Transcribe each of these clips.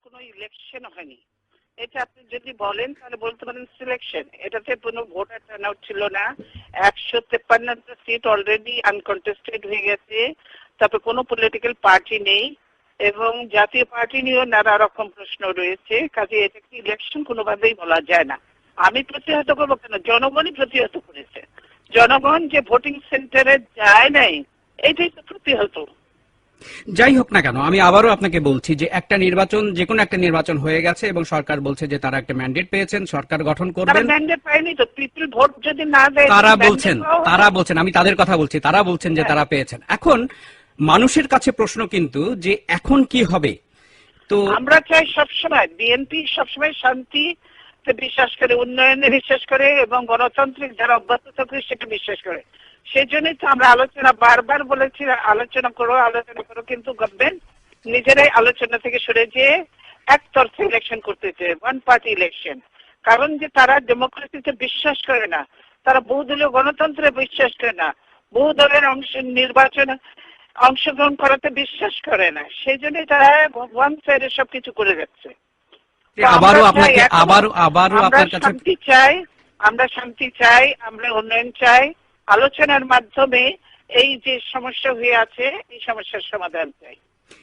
কোনো ইলেকশন হয়নি। এটা আপনি যদি বলেন তাহলে বলতে পারেন সিলেকশন। এটাতে কোনো ভোটার টার্ন আউট ছিল না। 153টা সিট অলরেডি আনকন্টেস্টেড হয়ে গেছে। তারপর কোনো পলিটিক্যাল পার্টি নেই এবং জাতীয় পার্টি নিয়েও নানা রকম প্রশ্ন রয়েছে। কাজে এটাকে ইলেকশন কোনোভাবেই বলা যায় না। আমি প্রতিহত করবো কেন? জনগণই প্রতিহত করেছে। জনগণ যে ভোটিং সেন্টারে যায় নাই, এইটাই তো প্রতিহত। যাই হোক না কেন, আমি আবারও আপনাকে বলছি যে একটা নির্বাচন, যে কোনো একটা নির্বাচন হয়ে গেছে এবং সরকার বলছে যে তারা একটা ম্যান্ডেট পেয়েছেন, সরকার গঠন তারা করবেন। ম্যান্ডেট পায়নি তো, পিপল ভোট যদি না দেয় তারা বলছেন, আমি তাদের কথা বলছি, তারা বলছেন যে তারা পেয়েছেন। এখন মানুষের কাছে প্রশ্ন কিন্তু যে এখন কি হবে। তো আমরা চাই সবসময়, বিএনপি সবসময় শান্তি বিশ্বাস করে, উন্নয়নে বিশ্বাস করে এবং গণতান্ত্রিক যারা অব্যাহত থাকে সেটা বিশ্বাস করে। সেই জন্যই তো আমরা আলোচনা বারবার বলেছি আলোচনা করো, কিন্তু গভর্নমেন্ট নিজেরাই আলোচনা থেকে সরে যেয়ে একতরফা ইলেকশন করতেছে, ওয়ান পার্টি ইলেকশন। কারণ যে তারা ডেমোক্রেসিতে বিশ্বাস করে না, তারা বহুদলীয় গণতন্ত্রে বিশ্বাস করে না, বহু দলের নির্বাচনে অংশগ্রহণ করাতে বিশ্বাস করে না। সেই জন্যই তারা ওয়ান সাইডে সবকিছু করে যাচ্ছে। আমরা শান্তি চাই, আমরা উন্নয়ন চাই। আলোচনার মাধ্যমে এই যে সমস্যা হয়ে আছে এই সমস্যার সমাধান চাই।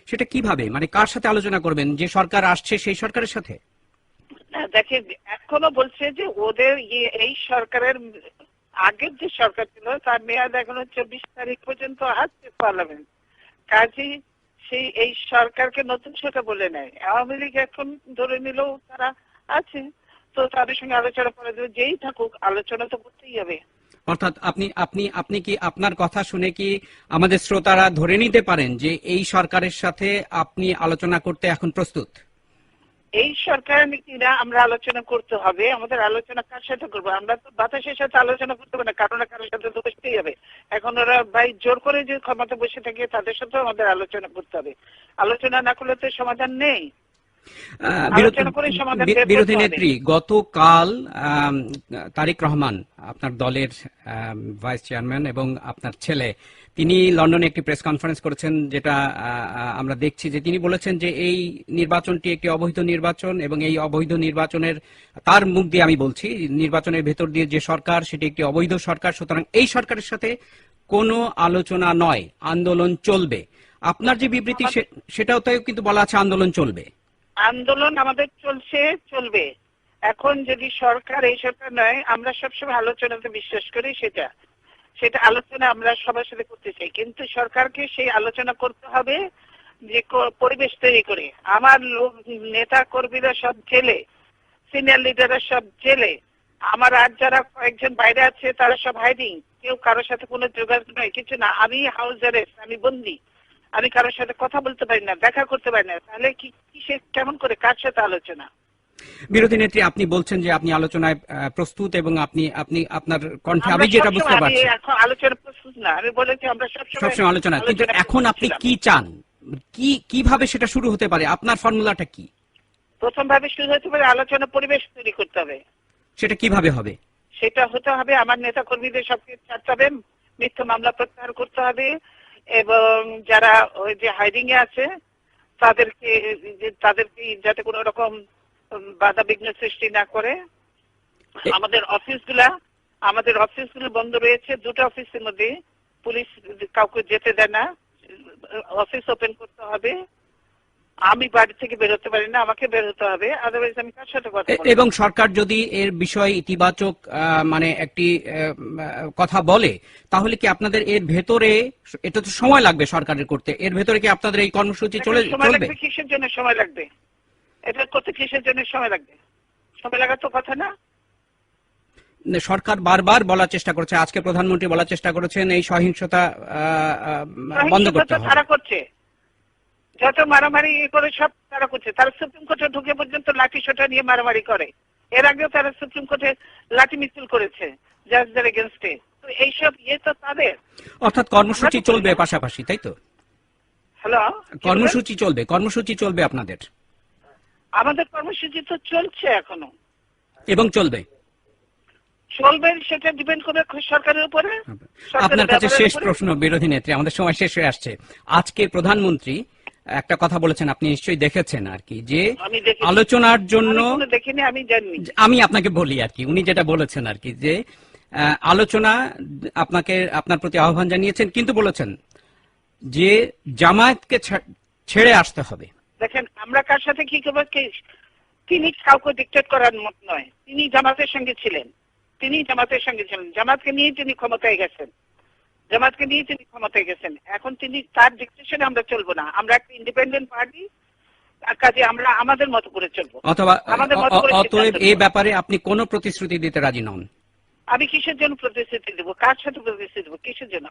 সেটা কিভাবে, মানে কার সাথে আলোচনা করবেন? যে সরকার আসছে সেই সরকারের সাথে? দেখেন, এখনো বলছে যে ওদের এই সরকারের আগের যে সরকার ছিল তার মেয়াদ এখনো 24 তারিখ পর্যন্ত আছে পার্লামেন্ট। কাজে এই সরকারকে নতুন সরকার বলে নেয়। আওয়ামী লীগ এখন ধরে নিলেও তারা আছে, তো তাদের সঙ্গে আলোচনা করে দেবে। যেই থাকুক আলোচনা তো করতেই হবে। অর্থাৎ আপনি কি আপনার কথা শুনে কি আমাদের শ্রোতারা ধরে নিতে পারেন যে এই সরকারের সাথে আপনি আলোচনা করতে এখন প্রস্তুত? এই সরকার নীতিরা আমরা আলোচনা করতে হবে। আমাদের আলোচনা কার সাথে করবো? আমরা তো বাতাসের সাথে আলোচনা করতে হবে না, কারো না কারোর সাথে তো বসতেই হবে। এখন ওরা জোর করে যে ক্ষমতা বসে থাকে তাদের সাথেও আমাদের আলোচনা করতে হবে। আলোচনা না করলে তো সমাধান নেই। বিরোধী নেত্রী, গতকাল তারেক রহমান, আপনার দলের ভাইস চেয়ারম্যান এবং আপনার ছেলে, তিনি লন্ডনে একটি প্রেস কনফারেন্স করেছেন, যেটা আমরা দেখছি যে তিনি বলেছেন যে এই নির্বাচনটি একটি অবৈধ নির্বাচন এবং এই অবৈধ নির্বাচনের, তার মুখ দিয়ে আমি বলছি, নির্বাচনের ভেতর দিয়ে যে সরকার সেটি একটি অবৈধ সরকার, সুতরাং এই সরকারের সাথে কোনো আলোচনা নয়, আন্দোলন চলবে। আপনার যে বিবৃতি সেটাও তাই কিন্তু বলা আছে আন্দোলন চলবে। আন্দোলন আমাদের চলবে। এখন যদি সরকার এই সরকার নয়, আমরা সবসময় আলোচনাতে বিশ্বাস করি। সেটা আলোচনা আমরা সবার সাথে করতে চাই, কিন্তু সরকারকে সেই আলোচনা করতে হবে যে পরিবেশ তৈরি করে। আমার নেতা কর্মীরা সব জেলে, সিনিয়র লিডাররা সব জেলে, আমার আর যারা কয়েকজন বাইরে আছে তারা সব হাইডিং, কেউ কারোর সাথে কোনো যোগাযোগ নয়, কিছু না। আমি হাউস অ্যারেস্ট, আমি বন্দি, আমি কারোর সাথে কথা বলতে পারি না, দেখা করতে পারি না। তাহলে কেমন করে, কার সাথে আলোচনা? বিরোধী নেত্রী, আপনি বলছেন যে আপনি আলোচনায় প্রস্তুত এবং আপনি আপনার কণ্ঠে আমি যেটা বুঝতে পারছি, এখন আলোচনা প্রস্তুত না। আমি বলেছি আমরা সবসময় আলোচনা, কিন্তু এখন আপনি কি চান, কিভাবে সেটা শুরু হতে পারে? আপনার ফর্মুলাটা কি? প্রথম ভাবে শুরু হতে পারে আলোচনা পরিবেশ তৈরি করতে হবে। সেটা কিভাবে হবে? সেটা হতে হবে আমার নেতা কর্মীদের সবকে ছাড়তে হবে, মিথ্যা মামলা প্রত্যাহার করতে হবে এবং যারা ওই যে হাইডিং এ আছে তাদেরকে যাতে কোনো রকম বাধা বিঘ্ন সৃষ্টি না করে। আমাদের অফিসগুলো বন্ধ রয়েছে। 2টা অফিসের মধ্যে পুলিশ কাউকে যেতে দেয় না। অফিস ওপেন করতে হবে। আমি বাড়ি থেকে বেরোতে পারি না, আমাকে বের হতে হবে, আদারওয়াইজ আমি কার সাথে কথা বলবো? এবং সরকার যদি এর বিষয়ে ইতিবাচক মানে একটি কথা বলে, তাহলে কি আপনাদের এর ভেতরে, এটা তো সময় লাগবে সরকারের করতে, এর ভেতরে কি আপনাদের এই কর্মসূচি চলবে? কিসের জন্য সময় লাগবে? এটা করতে কিসের জন্য সময় লাগবে? সময় লাগার তো কথা না। সরকার বারবার বলার চেষ্টা করছে, আজকে প্রধানমন্ত্রী বলার চেষ্টা করেছেন এই সহিংসতা বন্ধ করতে হবে। তারা করছে, যত মারামারি করে সব তারা করছে। তারা সুপ্রিম কোর্টে ঢুকে পর্যন্ত লাঠি সোটা নিয়ে মারামারি করে। এর আগেও তারা সুপ্রিম কোর্টে লাঠি মিছিল করেছে জাজদের এগেনস্টে। তো এইসব তো তাদের। অর্থাৎ কর্মসূচি চলবে পাশাপাশি, তাই তো? হ্যালো, কর্মসূচি চলবে আপনাদের? আমাদের কর্মসূচি তো চলছে এখনো এবং চলবে। সেটা ডিপেন্ড করে সরকারের উপরে। আপনার কাছে শেষ প্রশ্ন বিরোধী নেত্রী, আমাদের সময় শেষ হয়ে আসছে। আজকে প্রধানমন্ত্রী একটা কথা বলেছেন, আপনি নিশ্চয়ই দেখেছেন আর কি, যে আমি দেখি আলোচনার জন্য, দেখিনি, আমি জানি। আমি আপনাকে বলি আর কি, উনি যেটা বলেছেন আর কি, যে আলোচনা আপনার প্রতি আহ্বান জানিয়েছেন, কিন্তু বলেছেন যে জামায়াতকে ছেড়ে আসতে হবে। দেখেন, আমরা কার সাথে কি করবো, তিনি কাউকে ডিকটেট করার মত নয়। তিনি জামাতের সঙ্গে ছিলেন, জামাতকে নিয়ে তিনি ক্ষমতায় গেছেন, এখন তিনি তার ডিকটেশনে আমরা চলবো না। আমরা একটা ইন্ডিপেন্ডেন্ট পার্টি, কাজে আমরা আমাদের মতো করে চলবো। অথবা অতএব এই ব্যাপারে আপনি কোনো প্রতিশ্রুতি দিতে রাজি নন? আমি কিসের জন্য প্রতিশ্রুতি দেবো, কার সাথে প্রতিশ্রুতি দেবো, কিসের জন্য?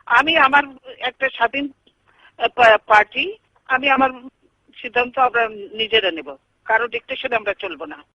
আমি আমার একটা স্বাধীন পার্টি, আমি আমার সিদ্ধান্ত আমরা নিজেরা নেব, কারো ডিকটেশনে আমরা চলবো না।